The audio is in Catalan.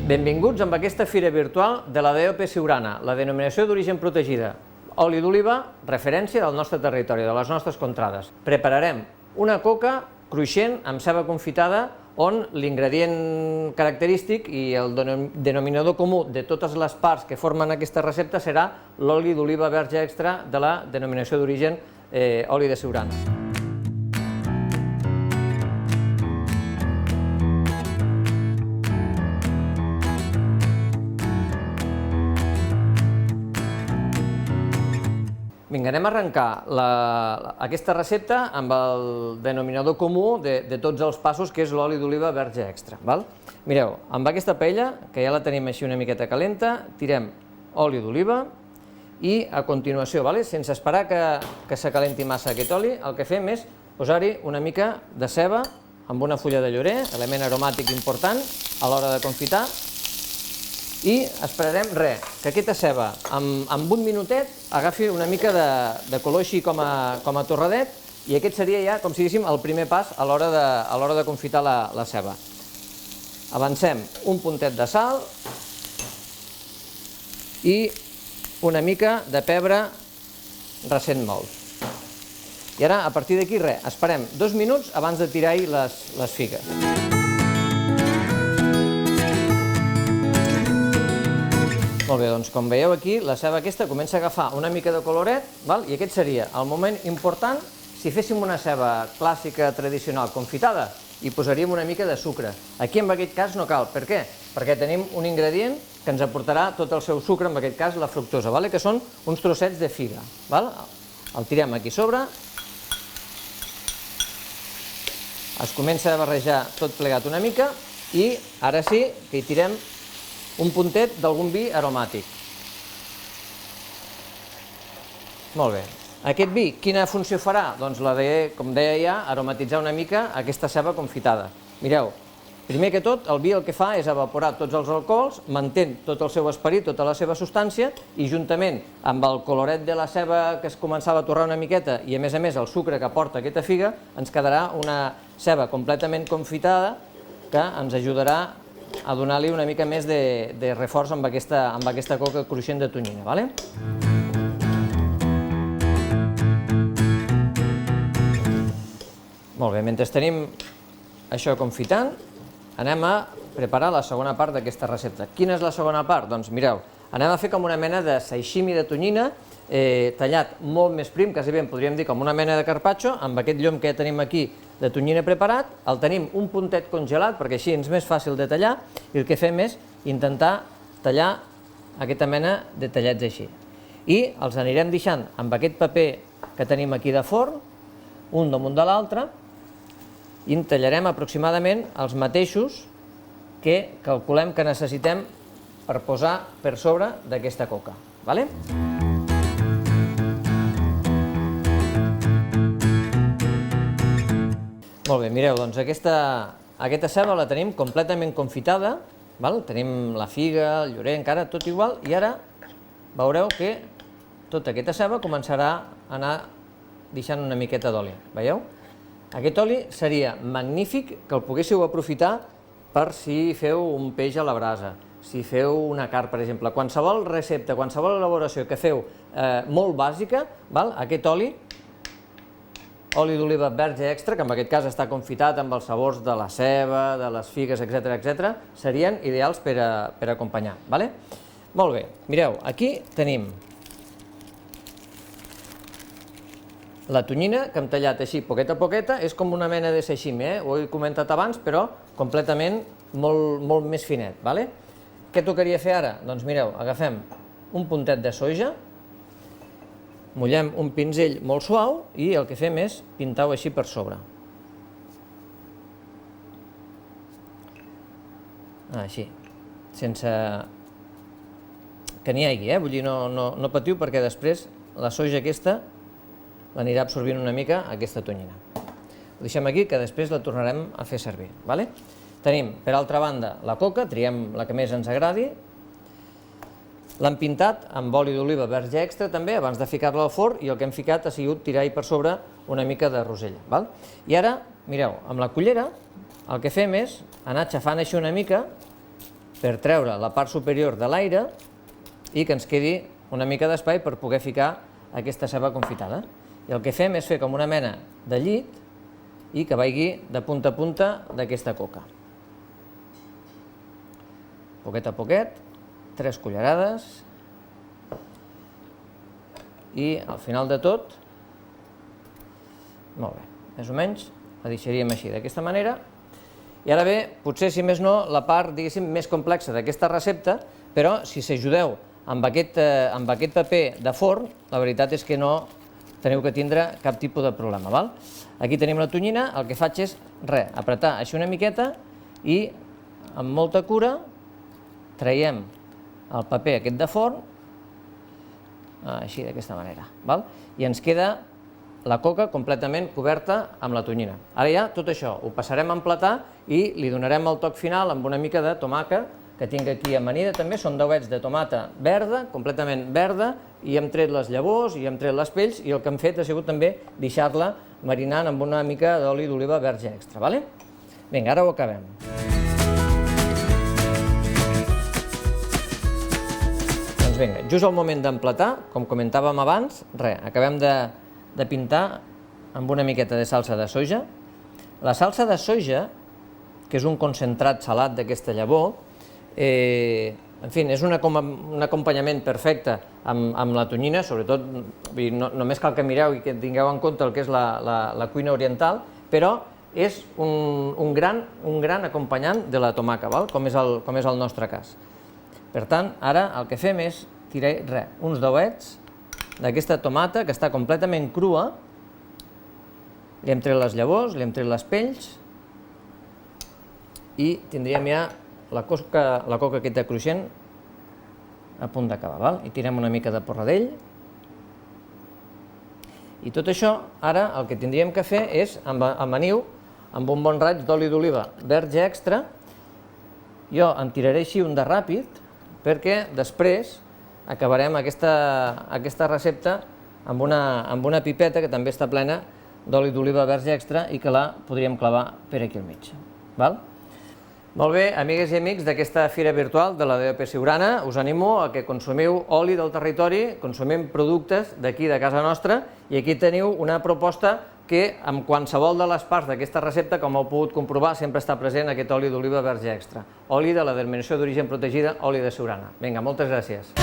Benvinguts amb aquesta fira virtual de la DOP Siurana, la denominació d'origen protegida. Oli d'oliva, referència del nostre territori, de les nostres contrades. Prepararem una coca cruixent amb ceba confitada, on l'ingredient característic i el denominador comú de totes les parts que formen aquesta recepta serà l'oli d'oliva verge extra de la denominació d'origen oli de Siurana. Vinga, anem a arrencar aquesta recepta amb el denominador comú de tots els passos, que és l'oli d'oliva verge extra. Mireu, amb aquesta paella, que ja la tenim així una miqueta calenta, tirem oli d'oliva i a continuació, sense esperar que s'acalenti massa aquest oli, el que fem és posar-hi una mica de ceba amb una fulla de llorer, element aromàtic important a l'hora de confitar, i esperarem que aquesta ceba en un minutet agafi una mica de color així com a torradet, i aquest seria ja, com si diguéssim, el primer pas a l'hora de confitar la ceba. Avancem un puntet de sal i una mica de pebre recent molt. I ara, a partir d'aquí, esperem 2 minuts abans de tirar-hi les figues. Molt bé, doncs com veieu aquí, la ceba aquesta comença a agafar una mica de coloret, i aquest seria el moment important. Si féssim una ceba clàssica, tradicional, confitada, hi posaríem una mica de sucre. Aquí, en aquest cas, no cal. Per què? Perquè tenim un ingredient que ens aportarà tot el seu sucre, en aquest cas la fructosa, que són uns trossets de figa. El tirem aquí sobre, es comença a barrejar tot plegat una mica, i ara sí que hi tirem un puntet d'algun vi aromàtic. Molt bé. Aquest vi, quina funció farà? Doncs la de, com deia ja, aromatitzar una mica aquesta ceba confitada. Mireu, primer que tot, el vi el que fa és evaporar tots els alcohols, mantén tot el seu esperit, tota la seva substància, i juntament amb el coloret de la ceba que es començava a torrar una miqueta, i a més el sucre que aporta aquesta figa, ens quedarà una ceba completament confitada que ens ajudarà a donar-li una mica més de reforç amb aquesta coca cruixent de tonyina. Molt bé, mentre tenim això confitant, anem a preparar la segona part d'aquesta recepta. Quina és la segona part? Doncs mireu, anem a fer com una mena de sashimi de tonyina, tallat molt més prim, quasi bé en podríem dir com una mena de carpaccio, amb aquest llom que ja tenim aquí de tonyina preparat, el tenim un puntet congelat perquè així és més fàcil de tallar, i el que fem és intentar tallar aquesta mena de tallets així. I els anirem deixant amb aquest paper que tenim aquí de forn, un damunt de l'altre, i en tallarem aproximadament els mateixos que calculem que necessitem per posar per sobre d'aquesta coca. Molt bé, mireu, doncs aquesta ceba la tenim completament confitada, tenim la figa, el llorer, encara tot igual, i ara veureu que tota aquesta ceba començarà a anar deixant una miqueta d'oli, veieu? Aquest oli seria magnífic que el poguéssiu aprofitar per si feu un peix a la brasa, si feu una carn, per exemple. Qualsevol recepta, qualsevol elaboració que feu molt bàsica, aquest oli d'oliva verge extra, que en aquest cas està confitat amb els sabors de la ceba, de les figues, etc., serien ideals per acompanyar. Molt bé, mireu, aquí tenim la tonyina que hem tallat així, poqueta a poqueta, és com una mena de sashimi, ho he comentat abans, però completament molt més finet. Què tocaria fer ara? Doncs mireu, agafem un puntet de soja, mullem un pinzell molt suau i el que fem és pintar-ho així per sobre. Així, sense que n'hi hagi, vull dir, no patiu perquè després la soja aquesta l'anirà absorbint una mica aquesta tonyina. Ho deixem aquí, que després la tornarem a fer servir. Tenim, per altra banda, la coca, triem la que més ens agradi. L'hem pintat amb oli d'oliva verge extra també, abans de ficar-la al forn, i el que hem ficat ha sigut tirar-hi per sobre una mica de rosella. I ara, mireu, amb la cullera el que fem és anar aixafant així una mica per treure la part superior de l'aire i que ens quedi una mica d'espai per poder ficar aquesta ceba confitada. I el que fem és fer com una mena de llit i que vagi de punta a punta d'aquesta coca. Poquet a poquet, 3 cullerades, i al final de tot, molt bé, més o menys, la deixaríem així, d'aquesta manera. I ara ve, potser, si més no, la part, diguéssim, més complexa d'aquesta recepta, però si s'ajudeu amb aquest paper de forn, la veritat és que no teniu que tindre cap tipus de problema, val? Aquí tenim la tonyina, el que faig és, apretar així una miqueta i amb molta cura traiem el paper aquest de forn, així d'aquesta manera, val? I ens queda la coca completament coberta amb la tonyina. Ara ja tot això ho passarem a emplatar i li donarem el toc final amb una mica de tomàquet que tinc aquí amanida també, són dauets de tomata verda, completament verda, i hem tret les llavors i hem tret les pells i el que hem fet ha sigut també deixar-la marinant amb una mica d'oli d'oliva verge extra, vale? Vinga, ara ho acabem. Doncs vinga, just al moment d'emplatar, com comentàvem abans, acabem de pintar amb una miqueta de salsa de soja. La salsa de soja, que és un concentrat salat d'aquesta llavor, en fi, és un acompanyament perfecte amb la tonyina, sobretot, només cal que mireu i que tingueu en compte el que és la cuina oriental, però és un gran acompanyant de la tomaca, com és el nostre cas. Per tant, ara el que fem és tirar uns dauets d'aquesta tomata que està completament crua, li hem tret les llavors, li hem tret les pells i tindríem ja la coca aquesta cruixent a punt d'acabar, i tirem una mica de porradell. I tot això, ara el que tindríem que fer és amaniu amb un bon raig d'oli d'oliva verge extra. Jo en tiraré així un de ràpid perquè després acabarem aquesta recepta amb una pipeta que també està plena d'oli d'oliva verge extra i que la podríem clavar per aquí al mig. Molt bé, amigues i amics d'aquesta fira virtual de la DOP Siurana, us animo a que consumiu oli del territori, consumim productes d'aquí, de casa nostra, i aquí teniu una proposta que amb qualsevol de les parts d'aquesta recepta, com heu pogut comprovar, sempre està present aquest oli d'oliva verge extra. Oli de la denominació d'origen protegida, oli de Siurana. Vinga, moltes gràcies.